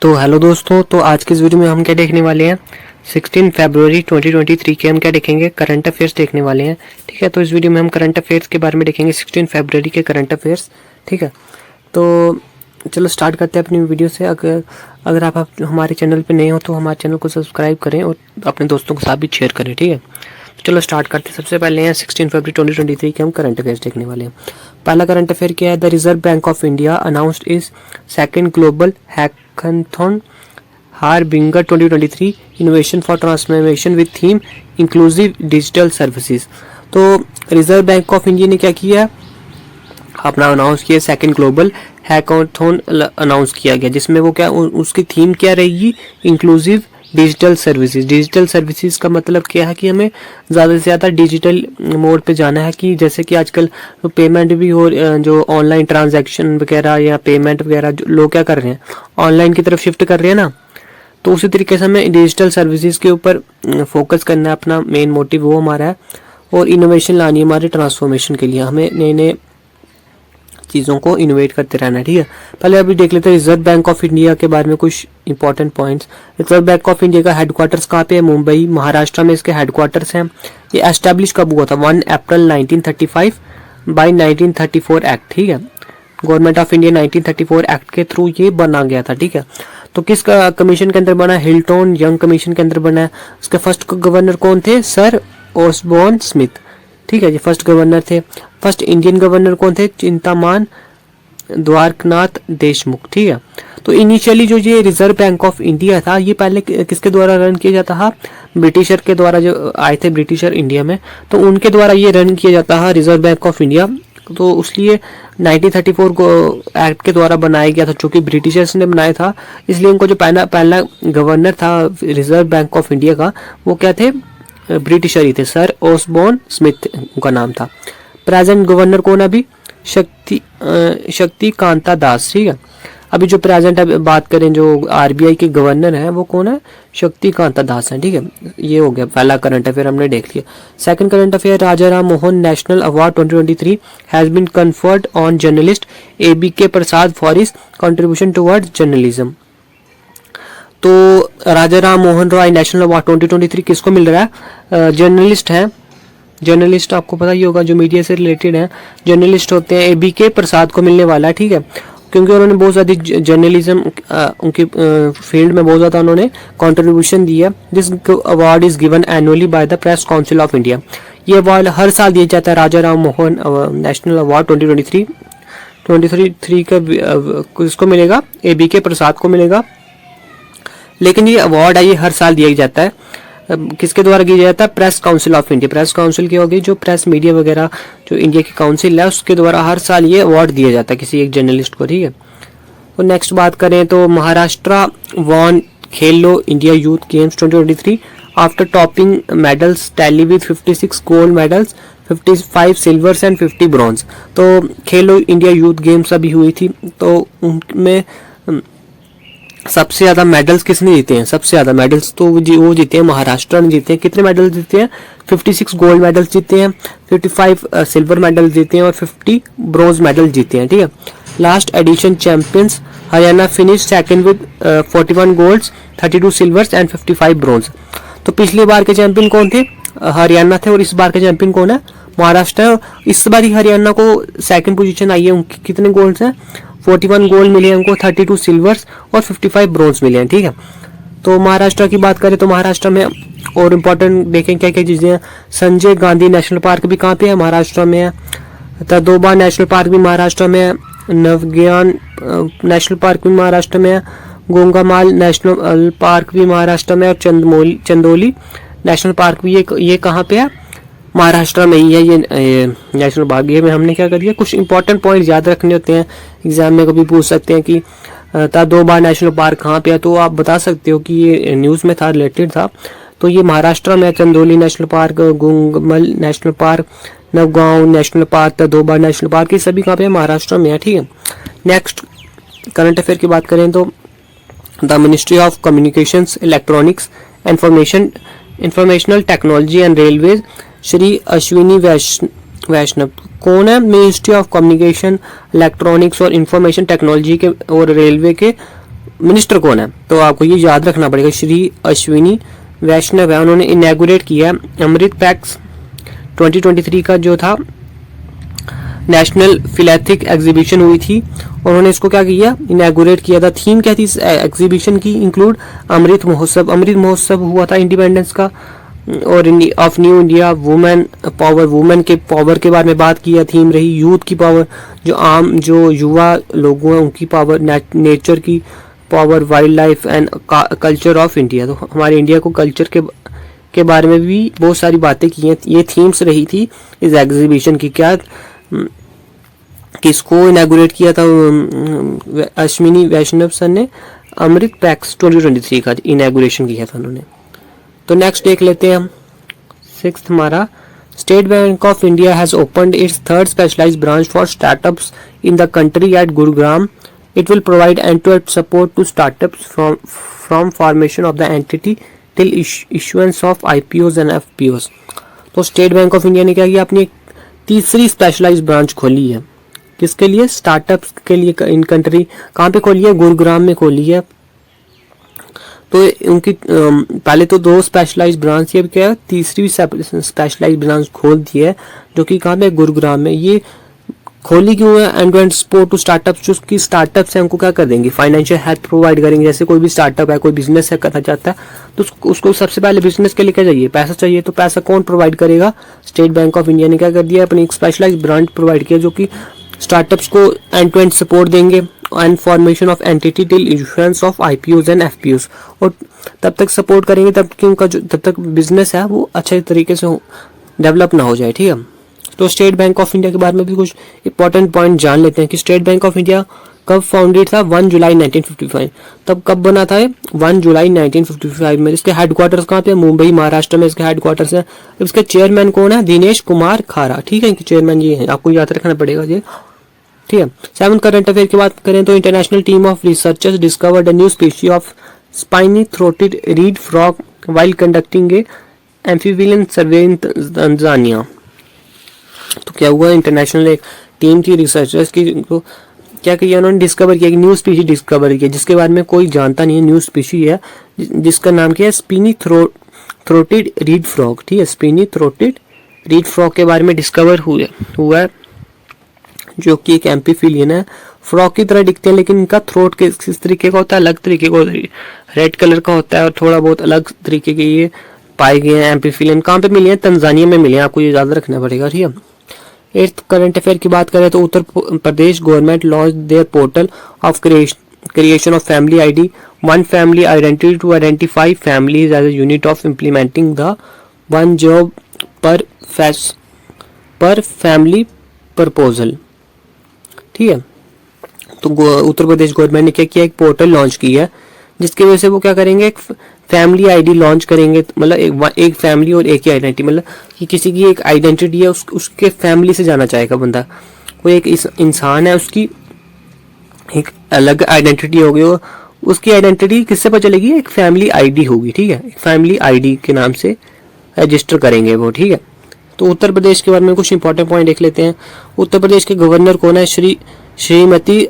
तो हेलो दोस्तों, तो आज के इस वीडियो में हम क्या देखने वाले हैं। 16 फरवरी 2023 के हम क्या देखेंगे, करंट अफेयर्स देखने वाले हैं। ठीक है, तो इस वीडियो में हम करंट अफेयर्स के बारे में देखेंगे, 16 फरवरी के करंट अफेयर्स। ठीक है, तो चलो स्टार्ट करते हैं अपनी वीडियो से। अगर आप हमारे चैनल पे नए हो तो हमारे चैनल को सब्सक्राइब करें और अपने दोस्तों के साथ भी शेयर करें। ठीक है, तो चलो स्टार्ट करते हैं। सबसे पहले हैं 16 फरवरी 2023 के हम करंट अफेयर्स देखने वाले हैं। पहला करंट अफेयर क्या है, the Reserve Bank of India announced is second global hackathon Harbinger 2023 innovation for transformation with theme inclusive digital services. तो रिजर्व बैंक ऑफ इंडिया ने क्या किया, अपना अनाउंस किया सेकंड ग्लोबल हैकाथॉन अनाउंस किया गया, जिसमें वो क्या उसकी थीम क्या रहेगी, inclusive digital services. Digital services का मतलब क्या है कि हमें ज़्यादा से ज़्यादा डिजिटल मोड पे जाना है, कि जैसे कि आजकल पेमेंट भी हो, जो ऑनलाइन ट्रांजैक्शन वगैरह या पेमेंट वगैरह लोग क्या कर रहे हैं, ऑनलाइन की तरफ शिफ्ट कर रहे हैं ना। तो उसी तरीके से हमें डिजिटल सर्विसेज के ऊपर फोकस करना है, अपना मेन मोटिव वो हमारा है। और इनोवेशन लानी है हमारे ट्रांसफॉर्मेशन के लिए, हमें नए नए चीज़ों को इनोवेट करते रहना है। ठीक है, पहले अभी देख लेते हैं रिजर्व बैंक ऑफ इंडिया के बारे में कुछ important points. Reserve Bank of India का हेडक्वार्टर्स कहाँ पे है, मुंबई महाराष्ट्र में इसके हेडक्वार्टर्स हैं। ये एस्टैब्लिश कब हुआ था, 1 अप्रैल 1935 बाई 1934 एक्ट। ठीक है, गवर्नमेंट ऑफ इंडिया 1934 एक्ट के थ्रू ये बना गया था। ठीक है, तो किस कमीशन के अंदर बना है, हिल्टन यंग कमीशन के अंदर बना है। उसके फर्स्ट गवर्नर कौन थे, सर ओसबॉर्न स्मिथ। ठीक है, ये फर्स्ट गवर्नर थे। फर्स्ट इंडियन गवर्नर कौन थे, चिंतामान द्वारकनाथ देशमुख। ठीक है, तो इनिशियली जो ये रिजर्व बैंक ऑफ इंडिया था, ये पहले किसके द्वारा रन किया जाता था, ब्रिटिशर के द्वारा, जो आए थे ब्रिटिशर इंडिया में, तो उनके द्वारा ये रन किया जाता है रिजर्व बैंक ऑफ इंडिया। तो उसलिए 1934 को एक्ट के द्वारा बनाया गया था, चूंकि ब्रिटिशर्स ने बनाया था, इसलिए उनको जो पहला गवर्नर था रिजर्व बैंक ऑफ इंडिया का, वो क्या थे, ब्रिटिशर ही थे, सर ओसबॉर्न स्मिथ उनका नाम था। प्रेजेंट गवर्नर कौन है अभी, शक्ति कांता दास। ठीक है, अभी जो प्रेजेंट बात करें, जो आरबीआई के गवर्नर हैं वो कौन है, शक्ति कांता दास हैं। ठीक है, ये हो गया पहला करंट अफेयर हमने देख लिया। Second current affair, Raja Ram Mohan national award 2023 has been conferred on journalist ABK Prasad for his contribution towards journalism. तो राजा राम मोहन रॉय नेशनल अवार्ड 2023 किसको मिल रहा है, जर्नलिस्ट हैं। जर्नलिस्ट आपको पता ही होगा, जो मीडिया से रिलेटेड हैं, जर्नलिस्ट होते हैं, ABK प्रसाद को मिलने वाला है। ठीक है, क्योंकि उन्होंने बहुत ज़्यादा जर्नलिज्म उनकी फील्ड में बहुत ज़्यादा उन्होंने कंट्रीब्यूशन दिया। This award is given annually by the press council of India. ये अवार्ड हर साल दिया जाता है, राजा राम मोहन नेशनल अवार्ड 2023 का किसको मिलेगा, ABK प्रसाद को मिलेगा। लेकिन ये अवार्ड है, ये हर साल दिया जाता है, किसके द्वारा किया जाता है, press council of India. Press council की होगी, जो प्रेस मीडिया वगैरह जो इंडिया की काउंसिल है, उसके द्वारा हर साल ये अवार्ड दिया जाता है किसी एक जर्नलिस्ट को। ठीक है, तो नेक्स्ट बात करें तो Maharashtra von Khelo India youth games 2023 after topping medals tally with 56 gold medals, 55 silvers and 50 bronze. तो खेलो इंडिया यूथ गेम्स अभी हुई थी, तो उनमें सबसे ज़्यादा मेडल्स किसने जीते हैं, सबसे ज़्यादा मेडल्स तो वो जीते हैं महाराष्ट्र ने जीते हैं। कितने मेडल्स जीते हैं, 56 गोल्ड मेडल्स जीते हैं, 55 सिल्वर मेडल जीते हैं और 50 ब्रोंज मेडल जीते हैं। ठीक है, last edition champions Haryana finish second with 41 golds, 32 silvers and 55 bronze. तो पिछली बार के चैंपियन कौन थे, हरियाणा थे, और इस बार के चैंपियन कौन है, महाराष्ट्र है। इस बार ही हरियाणा को सेकंड पोजीशन आई है, उनके कितने गोल्ड्स हैं, 41 गोल्ड मिले हैं उनको, 32 सिल्वर्स और 55 ब्रोंज मिले हैं। ठीक है, तो महाराष्ट्र की बात करें तो महाराष्ट्र में और इम्पोर्टेंट देखें क्या क्या चीज़ें हैं। संजय गांधी नेशनल पार्क भी कहाँ पे है, महाराष्ट्र में है। तदोबा नेशनल पार्क भी महाराष्ट्र में है। नवज्ञान नेशनल पार्क भी महाराष्ट्र में है। गोंगामाल नेशनल पार्क भी महाराष्ट्र में है। और चंदोली नेशनल पार्क भी ये कहाँ पे है, महाराष्ट्र में ही है ये नेशनल पार्क। ये में हमने क्या कर दिया, कुछ इंपॉर्टेंट पॉइंट याद रखने होते हैं, एग्जाम में कभी पूछ सकते हैं कि तदोबा नेशनल पार्क कहाँ पे है, तो आप बता सकते हो कि ये न्यूज़ में था, रिलेटेड था। तो ये महाराष्ट्र में, Chandoli National Park, Gugamal National Park, Navegaon National Park, Tadoba National Park, ये सभी कहाँ पे है, महाराष्ट्र में है। ठीक है, नेक्स्ट करंट अफेयर की बात करें तो the Ministry of Communications Electronics Informational Technology and Railways Shri Ashwini Vaishnaw कौन है, मिनिस्ट्री ऑफ कम्युनिकेशन इलेक्ट्रॉनिक्स और इंफॉर्मेशन टेक्नोलॉजी के और रेलवे के मिनिस्टर कौन है, तो आपको ये याद रखना पड़ेगा, श्री अश्विनी वैष्णव है। उन्होंने इनैगुरेट किया अमृत पैक्स 2023 का जो था नेशनल फिलैथिक एग्जीबिशन हुई थी, उन्होंने इसको क्या किया, इनैगुरेट किया था। थीम क्या थी इस एग्जीबिशन की, इंक्लूड अमृत महोत्सव। अमृत महोत्सव हुआ था इंडिपेंडेंस का, और of new India, women power, women के पावर के बारे में बात किया। थीम रही यूथ की पावर, जो युवा लोग हैं उनकी पावर, नेचर की power, wild life and culture of India. तो हमारे इंडिया को कल्चर के बारे में भी बहुत सारी बातें की हैं। ये थीम्स रही थी इस एग्जीबिशन की। क्या किसको इनैगुरेट किया था, अश्विनी वैष्णव सर ने अमृत पैक्स 2023 का इनैगुरेशन किया था उन्होंने। तो नेक्स्ट देख लेते हैं हम, 6th हमारा, State Bank of India has opened its 3rd specialised branch for startups in the country at Gurugram. It will provide end-to-end support to startups from formation of the entity till issuance of IPOs and FPOs। तो State Bank of India ने क्या किया, अपनी 3री specialised branch खोली है। किसके लिए, startups के लिए इन कंट्री। कहाँ पे खोली है, गुरुग्राम में खोली है। तो उनकी पहले तो 2 स्पेशलाइज्ड ब्रांच थी, अब क्या है 3री स्पेशलाइज्ड ब्रांच खोल दी है, जो कि कहाँ पे, गुरुग्राम में। ये खोली क्यों है, end to end support to startups. जो उसकी स्टार्टअप्स हैं उनको क्या कर देंगे, फाइनेंशियल हेल्प प्रोवाइड करेंगे। जैसे कोई भी स्टार्टअप है, कोई बिजनेस है करना चाहता है, तो उसको सबसे पहले बिजनेस के लिए क्या चाहिए, पैसा चाहिए। तो पैसा कौन प्रोवाइड करेगा, स्टेट बैंक ऑफ इंडिया ने क्या कर दिया, अपनी एक स्पेशलाइज्ड ब्रांच प्रोवाइड किया, जो कि स्टार्टअप्स को एंड टू एंड सपोर्ट देंगे and formation of entity till issuance of IPOs and FPOs। और तब तक सपोर्ट करेंगे तब कि उनका जो तब तक बिजनेस है वो अच्छे तरीके से डेवलप ना हो जाए, ठीक है। तो स्टेट बैंक ऑफ इंडिया के बारे में भी कुछ इंपॉर्टेंट पॉइंट जान लेते हैं कि स्टेट बैंक ऑफ इंडिया कब फाउंडेड था, 1 जुलाई 1955। तब कब बना था, 1 जुलाई 1955 में। इसके हेडक्वार्टर्स कहाँ पे, मुंबई महाराष्ट्र में इसके हेडक्वार्टर्स है। इसके चेयरमैन कौन है, दिनेश कुमार खारा, ठीक है। इनके चेयरमैन ये है, आपको याद रखना पड़ेगा ये, ठीक है। 7 करंट अफेयर की बात करें तो international team of researchers discovered a new species of spiny throated reed frog while conducting a amphibian survey in Tanzania. तो क्या हुआ, इंटरनेशनल एक टीम थी रिसर्चर्स की, तो क्या किया उन्होंने, डिस्कवर किया, न्यू स्पीशी डिस्कवर किया, जिसके बारे में कोई जानता नहीं है। न्यू स्पीशी है जिसका नाम क्या है, स्पिनी थ्रोटेड रीड फ्रॉग, ठीक है। स्पिनी थ्रोटेड रीड फ्रॉग के बारे में डिस्कवर हुआ है, जो कि एक एम्फीबियन है। फ्रॉग की तरह दिखते हैं, लेकिन इनका थ्रोट किस तरीके का होता है, अलग तरीके का, रेड कलर का होता है और थोड़ा बहुत अलग तरीके के ये पाए गए हैं एम्फीबियन। कहाँ पे मिले हैं, तंजानिया में मिले हैं, आपको ये याद रखना पड़ेगा, ठीक है। 8th करंट अफेयर की बात करें तो Uttar Pradesh government launch their portal of creation of family ID, one family identity to identify families as a unit of implementing the one job per family proposal, ठीक है। तो उत्तर प्रदेश गवर्नमेंट ने क्या किया, एक पोर्टल लॉन्च किया है, जिसकी वजह से वो क्या करेंगे, एक फैमिली ID लॉन्च करेंगे। मतलब एक फैमिली और एक ही आइडेंटिटी, मतलब कि किसी की एक आइडेंटिटी है, उसके फैमिली से जाना चाहेगा बंदा, कोई एक इंसान है, उसकी एक अलग आइडेंटिटी होगी, उसकी आइडेंटिटी किससे पता चलेगी, एक फैमिली ID होगी, ठीक है। एक फैमिली ID के नाम से रजिस्टर करेंगे वो, ठीक है। तो उत्तर प्रदेश के बारे में कुछ इंपॉर्टेंट पॉइंट देख लेते हैं। उत्तर प्रदेश के गवर्नर कौन है, श्रीमती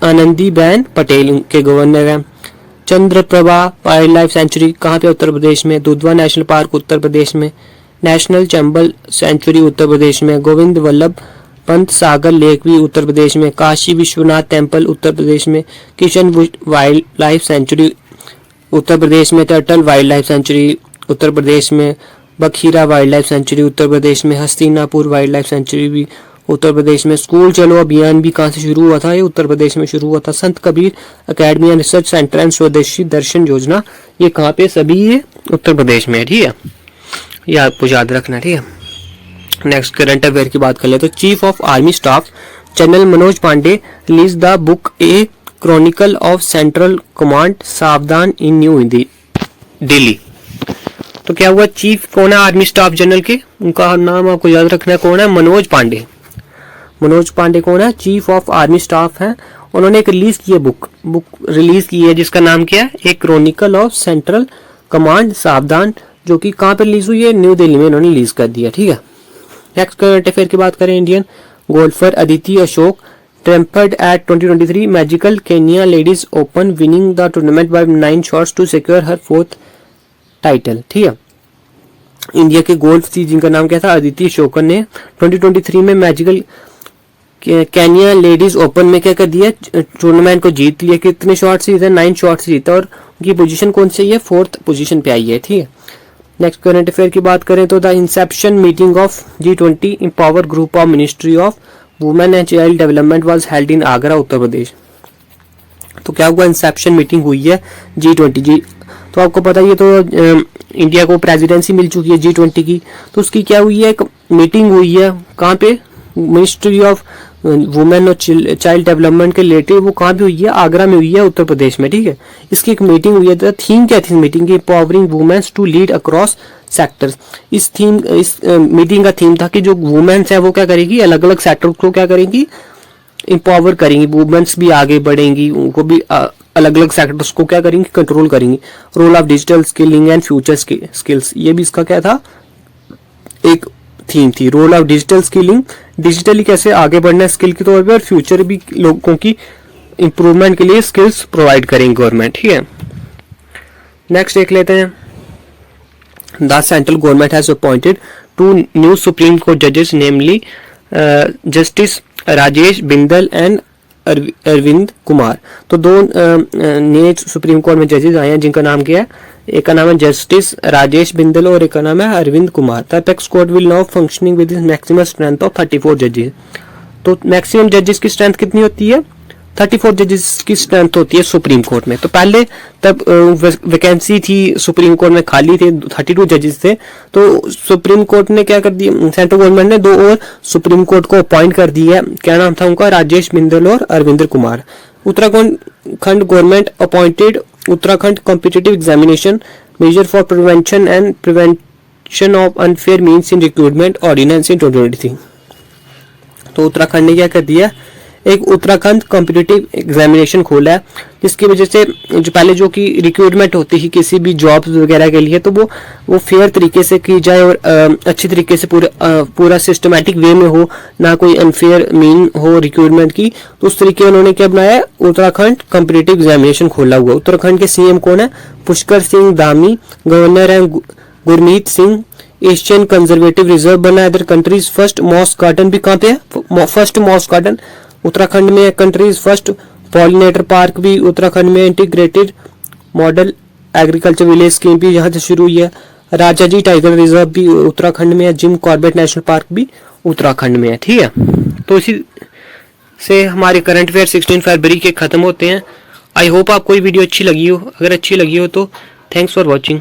आनंदीबेन पटेल के गवर्नर हैं। चंद्रप्रभा वाइल्ड लाइफ सेंचुरी कहाँ पे, उत्तर प्रदेश में। दुधवा नेशनल पार्क उत्तर प्रदेश में। नेशनल चंबल सेंचुरी उत्तर प्रदेश में। गोविंद वल्लभ पंत सागर लेक भी उत्तर प्रदेश में। काशी विश्वनाथ टेम्पल उत्तर प्रदेश में। Kishan wild life sanctuary Uttar Pradesh में। Turtle wild life sanctuary Uttar Pradesh में। Bakhira wild life sanctuary Uttar Pradesh में। हस्तिनापुर वाइल्ड लाइफ सेंचुरी भी उत्तर प्रदेश में। स्कूल चलो अभियान भी कहाँ से शुरू हुआ था, ये उत्तर प्रदेश में शुरू हुआ था। संत Kabir academy and research centre and स्वदेशी दर्शन योजना, ये कहाँ पे, सभी ये उत्तर प्रदेश में है, ठीक है। ये आपको याद रखना, ठीक है। नेक्स्ट करंट अफेयर की बात कर ले तो chief of army staff general Manoj Pande release the book a chronicle of central command Savdhan in new Delhi. तो क्या हुआ, चीफ कौन है आर्मी स्टाफ जनरल के, उनका नाम आपको याद रखना है, कौन है, मनोज पांडे। मनोज पांडे कौन है, चीफ ऑफ आर्मी स्टाफ है। उन्होंने एक रिलीज की है बुक रिलीज की है, जिसका नाम क्या है, एक क्रॉनिकल ऑफ सेंट्रल कमांड सावधान, जो कि कहाँ पे रिलीज हुई है, न्यू दिल्ली में उन्होंने रिलीज कर दिया, ठीक है। नेक्स्ट करंट अफेयर की बात करें, Indian golfer Aditi Ashok triumphed at 2023 magical Kenya ladies open winning the tournament by 9 shots to secure her 4th title. ठीक है, इंडिया के गोल्फ थी जिनका नाम क्या था, अदिति शोकन ने 2023 में मैजिकल केन्या लेडीज ओपन में क्या कर दिया, टूर्नामेंट को जीत लिया। कितने शॉट से जीता, 9 शॉट से जीता और उनकी पोजीशन कौन सी है, 4th पोजीशन पे आई है। ठीक है, नेक्स्ट करंट अफेयर की बात करें तो the inception meeting of G20 empower group of Ministry of Women and Child Development was held in Agra Uttar Pradesh. तो क्या हुआ, इंसेप्शन मीटिंग हुई है G20 तो आपको पता ही है, तो इंडिया को प्रेसिडेंसी मिल चुकी है G20 की, तो उसकी क्या हुई है, एक मीटिंग हुई है। कहाँ पे, मिनिस्ट्री ऑफ वुमेन और चाइल्ड डेवलपमेंट के रिलेटेड, वो कहाँ पे हुई है, आगरा में हुई है उत्तर प्रदेश में। ठीक है, इसकी एक मीटिंग हुई है। तो थीम क्या थी मीटिंग की, empowering womens to lead across sectors. इस मीटिंग का थीम था कि जो वुमेन्स है वो क्या करेगी, अलग अलग सेक्टर को क्या करेंगी, एम्पावर करेंगी। वुमेन्स भी आगे बढ़ेंगी, उनको भी अलग अलग सेक्टर्स को क्या करेंगी, कंट्रोल करेंगी। Role of digital skilling and future skills, ये भी इसका क्या था, एक थीम थी। Role of digital skilling, digitally कैसे आगे बढ़ना है स्किल के तौर पे, और फ्यूचर भी लोगों की इंप्रूवमेंट के लिए स्किल्स प्रोवाइड करेंगे गवर्नमेंट। ठीक है, नेक्स्ट देख लेते हैं। The central government has appointed 2 new supreme court जजेस नेमली जस्टिस राजेश बिंदल एंड अरविंद कुमार। तो 2 नए सुप्रीम कोर्ट में जजेस आए हैं जिनका नाम क्या है, एक का नाम है जस्टिस राजेश बिंदल और एक का नाम है Arvind Kumar. The apex court will now functioning with maximum strength of 34 जजेस। तो मैक्सिमम जजेस की स्ट्रेंथ कितनी होती है, 34 जजेस की स्ट्रेंथ होती है सुप्रीम कोर्ट में। तो पहले तब वैकेंसी थी सुप्रीम कोर्ट में, खाली थे, 32 जजेस थे। तो सुप्रीम कोर्ट ने क्या कर दिया, सेंट्रल गवर्नमेंट ने 2 और सुप्रीम कोर्ट को अपॉइंट कर दिया। क्या नाम था उनका, राजेश बिंदल और Arvinder Kumar. Uttarakhand government appointed Uttarakhand competitive examination measure for prevention of unfair means in recruitment ordinance in 2023। तो उत्तराखंड ने क्या कर दिया, एक उत्तराखंड कॉम्पिटिटिव एग्जामिनेशन खोला है, जिसकी वजह से जो पहले जो कि रिक्रूटमेंट होती है किसी भी जॉब्स वगैरह के लिए, तो वो फेयर तरीके से की जाए और अच्छी तरीके से पूरा सिस्टमैटिक वे में हो, ना कोई अनफेयर मीन हो रिक्रूटमेंट की। तो उस तरीके उन्होंने क्या बनाया है, उत्तराखंड कॉम्पिटिटिव एग्जामिनेशन खोला हुआ। उत्तराखंड के सीएम कौन है, पुष्कर सिंह धामी। गवर्नर है Gurmeet Singh. Asian conservative reserve बना है इधर। कंट्रीज फर्स्ट मॉस्क गार्डन भी कहाँ पे है, फर्स्ट मॉस्क गार्डन उत्तराखंड में है। कंट्रीज फर्स्ट पॉलिनेटर पार्क भी उत्तराखंड में। Integrated model agriculture village scheme भी यहाँ से शुरू हुई है। राजाजी टाइगर रिजर्व भी उत्तराखंड में है। जिम कॉर्बेट नेशनल पार्क भी उत्तराखंड में है। ठीक है, तो इसी से हमारे करंट अफेयर 16 फरवरी के खत्म होते हैं। आई होप आपको ये वीडियो अच्छी लगी हो। अगर अच्छी लगी हो तो थैंक्स फॉर वॉचिंग।